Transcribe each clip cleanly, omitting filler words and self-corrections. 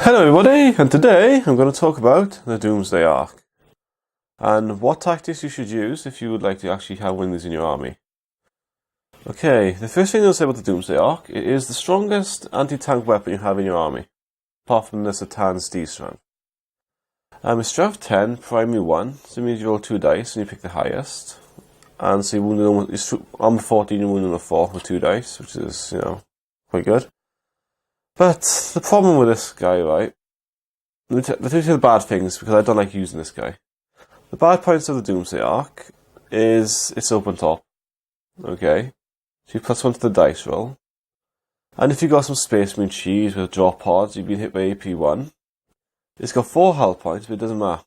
Hello everybody, and today I'm going to talk about the Doomsday Ark and what tactics you should use if you would like to actually have one of these in your army. Okay, the first thing I'll say about the Doomsday Ark, it is the strongest anti-tank weapon you have in your army, apart from the Satan's D strength. It's strength 10, primary 1, so it means you roll 2 dice and you pick the highest. And so you wound on 14, you wound on 4 with 2 dice, which is, quite good. But the problem with this guy, right? Let me tell you the bad things, because I don't like using this guy. The bad points of the Doomsday Ark is it's open top. Okay? So you +1 to the dice roll. And if you got some Space Marine cheese with drop pods, you've been hit by AP1. It's got 4 hull points, but it doesn't matter.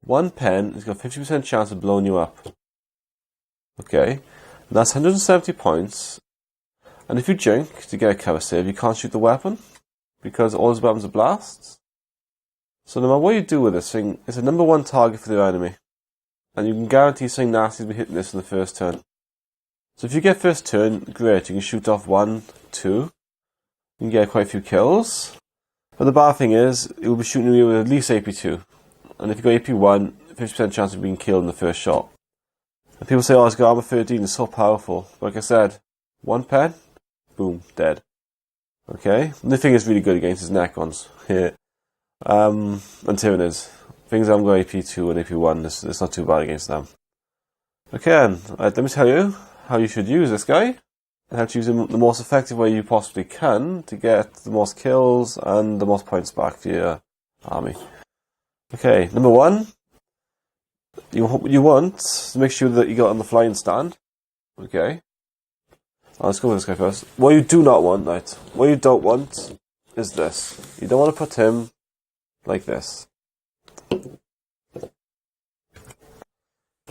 1 pen, it's got 50% chance of blowing you up. Okay? And that's 170 points. And if you jink to get a cover save, you can't shoot the weapon, because all his weapons are blasts. So no matter what you do with this thing, it's a #1 target for the enemy. And you can guarantee something nasty will be hitting this in the first turn. So if you get first turn, great, you can shoot off 1, 2. You can get quite a few kills. But the bad thing is, it will be shooting you with at least AP2. And if you got AP1, 50% chance of being killed in the first shot. And people say, oh, it's got armor 13, it's so powerful. Like I said, 1 pen, boom, dead. Okay? And the thing is really good against is Necrons. Yeah. And Tyranids. Things that haven't got AP2 and AP1, it's not too bad against them. Okay, then, let me tell you how you should use this guy, and how to use him the most effective way you possibly can to get the most kills and the most points back for your army. Okay, #1, you want to make sure that you got on the flying stand. Okay. Let's go with this guy first. What you do not want, right? What you don't want is this. You don't want to put him like this.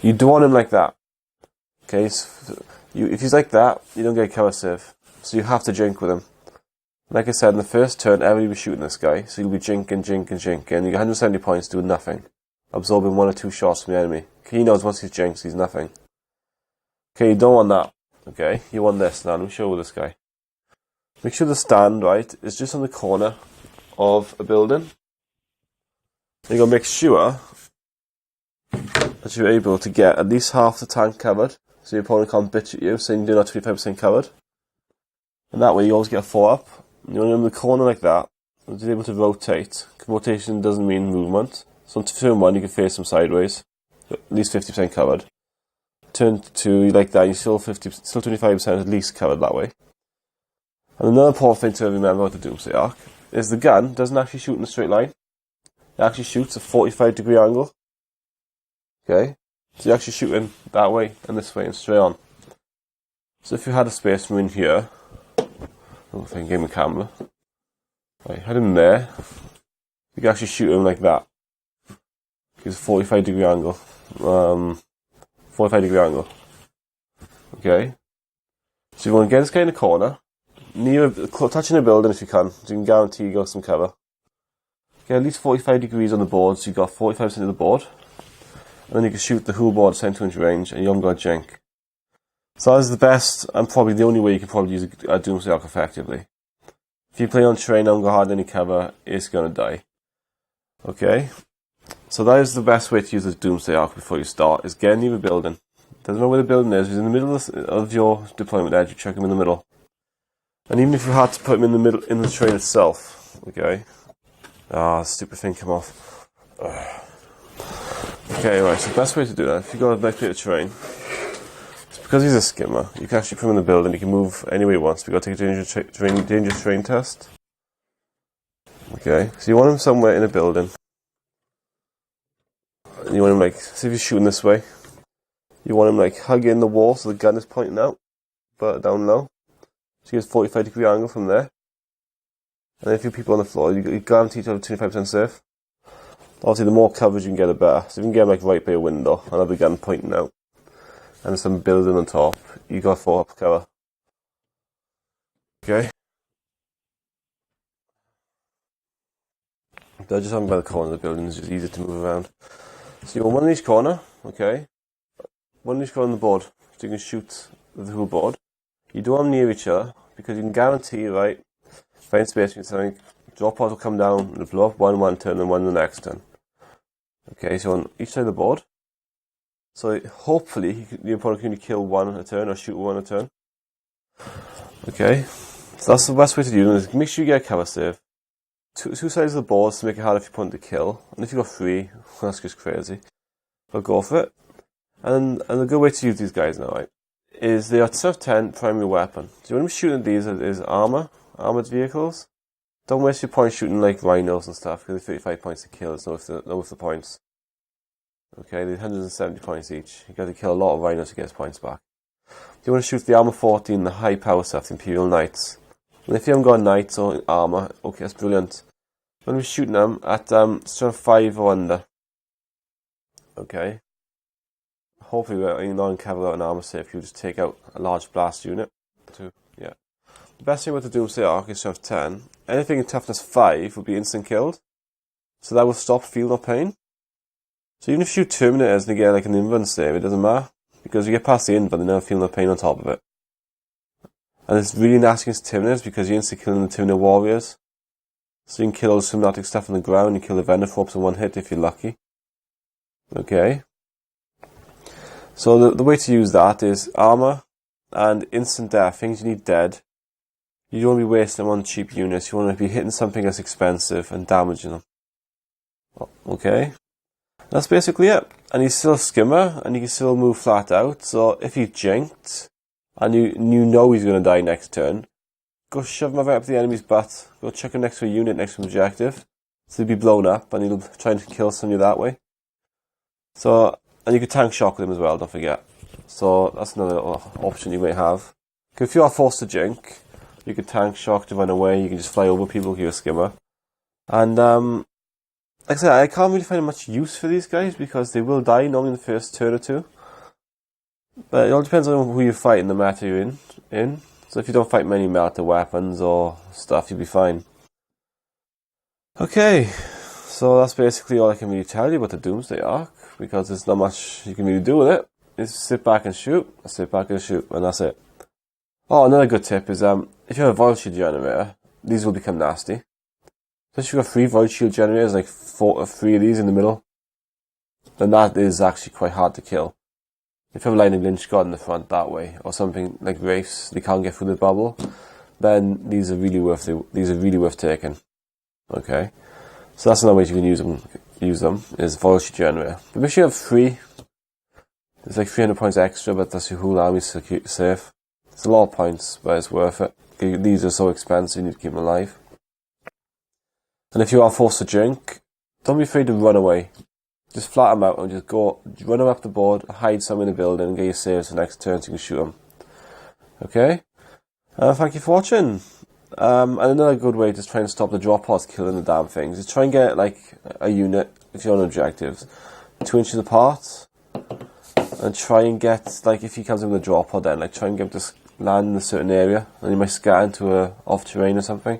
You don't want him like that. Okay, so if he's like that, you don't get a cover save. So you have to jink with him. Like I said, in the first turn, everybody will be shooting this guy. So you'll be jinking. You get 170 points doing nothing. Absorbing 1 or 2 shots from the enemy. He knows once he's jinked, he's nothing. Okay, you don't want that. Okay, you want this now. Let me show you this guy. Make sure the stand, right, is just on the corner of a building. You're going to make sure that you're able to get at least half the tank covered, so your opponent can't bitch at you, saying you're not 25% covered. And that way you always get a 4 up. You're in the corner like that, and you're able to rotate. Rotation doesn't mean movement. So on turn 1 you can face them sideways, at least 50% covered. Turn 2, you like that, you're still 25% at least covered that way. And another important thing to remember about the Doomsday Ark is the gun doesn't actually shoot in a straight line. It actually shoots a 45-degree angle. Okay? So you're actually shooting that way and this way and straight on. So if you had a Space Marine here, I don't think I can get my camera. Right, head him there. You can actually shoot him like that. It's a 45-degree angle. 45-degree angle. Okay? So you want to get this guy in the corner, touching the building if you can, so you can guarantee you got some cover. Get at least 45 degrees on the board, so you've got 45% of the board. And then you can shoot the whole board at 10-inch range, and you haven't got a jink. So that is the best, and probably the only way you can probably use a Doomsday Ark effectively. If you play on terrain and haven't got hardly any cover, it's going to die. Okay? So that is the best way to use the Doomsday Ark before you start, is get near the building. Doesn't matter where the building is, if he's in the middle of your deployment edge, you chuck him in the middle. And even if you had to put him in the middle, in the terrain itself, okay? Stupid thing come off. Okay, right, so the best way to do that, if you've got a nice bit of terrain, it's because he's a skimmer, you can actually put him in the building, he can move anywhere he wants, but you've got to take a dangerous terrain test. Okay, so you want him somewhere in a building. And you want him see if you're shooting this way, you want him hugging the wall so the gun is pointing out, but down low. So you get a 45-degree angle from there. And then a few people on the floor, you're guaranteed to have a 25% safe. Obviously, the more coverage you can get, the better. So if you can get him right by a window and have the gun pointing out, and there's some building on top, you got 4 up cover. Okay. But just having by the corner of the building is just easier to move around. So you want one in each corner, okay? One in each corner on the board, so you can shoot the whole board. You don't want them near each other, because you can guarantee, right, find space between something, drop pods will come down and blow up one turn and one the next turn. Okay, so on each side of the board. So hopefully your opponent can kill one a turn or shoot one a turn. Okay, so that's the best way to do it, is make sure you get a cover save. Two sides of the board to make it harder for your opponent to kill. And if you've got 3, that's just crazy. But go for it. And a good way to use these guys now, right, is they are turf 10 primary weapon. So when we're shooting these is armored vehicles. Don't waste your points shooting like rhinos and stuff, because they're 35 points to kill, it's not worth the points. Okay, they're 170 points each. You got to kill a lot of rhinos to get his points back. You want to shoot the armor 14, the high power stuff, the Imperial Knights. And if you haven't got knights or armor, okay, that's brilliant. When we're shooting them at strength 5 or under. Okay. Hopefully you're not in cover out an armor save, you just take out a large blast unit. Yeah. The best thing with the Doomsday Ark is strength 10. Anything in toughness 5 will be instant killed. So that will stop feel no pain. So even if you shoot Terminators and they get like an invuln save, it doesn't matter. Because you get past the invuln, they never feel no pain on top of it. And it's really nasty against Terminators because you're instantly killing the Terminator warriors. So you can kill all the symbiotic stuff on the ground, you kill the Venomphobes in one hit if you're lucky. Okay. So the way to use that is armor and instant death, things you need dead. You don't want to be wasting them on cheap units, you want to be hitting something that's expensive and damaging them. Okay. That's basically it. And he's still a skimmer, and he can still move flat out, so if he's jinked, and you know he's going to die next turn, go shove him right up the enemy's butt, go chuck him next to a unit next to an objective, so he'll be blown up, and he'll try and kill somebody that way. So, and you can tank shock with him as well, don't forget. So that's another option you may have. If you are forced to jink, you can tank shock to run away, you can just fly over people if you're a skimmer. And like I said, I can't really find much use for these guys because they will die normally in the first turn or two. But it all depends on who you fight and the meta you're in. So if you don't fight many meta weapons or stuff, you'll be fine. Okay, so that's basically all I can really tell you about the Doomsday Ark, because there's not much you can really do with it. Just sit back and shoot, and that's it. Oh, another good tip is if you have a void shield generator, these will become nasty. So if you've got 3 void shield generators, like 3 of these in the middle, then that is actually quite hard to kill. If you have a line of Lynch God in the front that way, or something like Wraiths, they can't get through the bubble, then these are really worth taking. Okay, so that's another way you can use them is void shield generator. But make sure you have 3. It's like 300 points extra, but that's your whole army safe. It's a lot of points, but it's worth it. These are so expensive, you need to keep them alive. And if you are forced to jink, don't be afraid to run away. Just flat them out and just go, run them up the board, hide some in the building, and get your saves for the next turn so you can shoot them. Okay? Thank you for watching. And another good way to try and stop the drop pods killing the damn things is try and get like a unit, if you're on objectives, 2 inches apart. And try and get, like if he comes in with a drop pod then, like try and get him to land in a certain area. And he might scatter into a off terrain or something.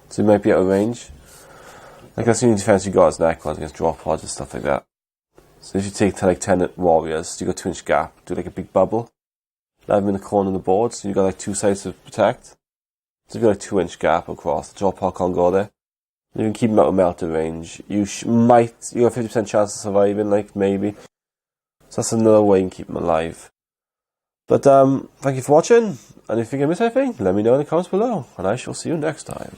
So he might be out of range. Like that's the only defense you got as Necrons against drop pods and stuff like that. So if you take like 10 warriors, you got 2 inch gap, do like a big bubble, have them in the corner of the board, so you got like 2 sides to protect. So if you got like 2 inch gap across, the drop pod can't go there. You can keep them out of melter range. You got a 50% chance of surviving, like maybe. So that's another way you can keep them alive. But thank you for watching, and if you can miss anything, let me know in the comments below, and I shall see you next time.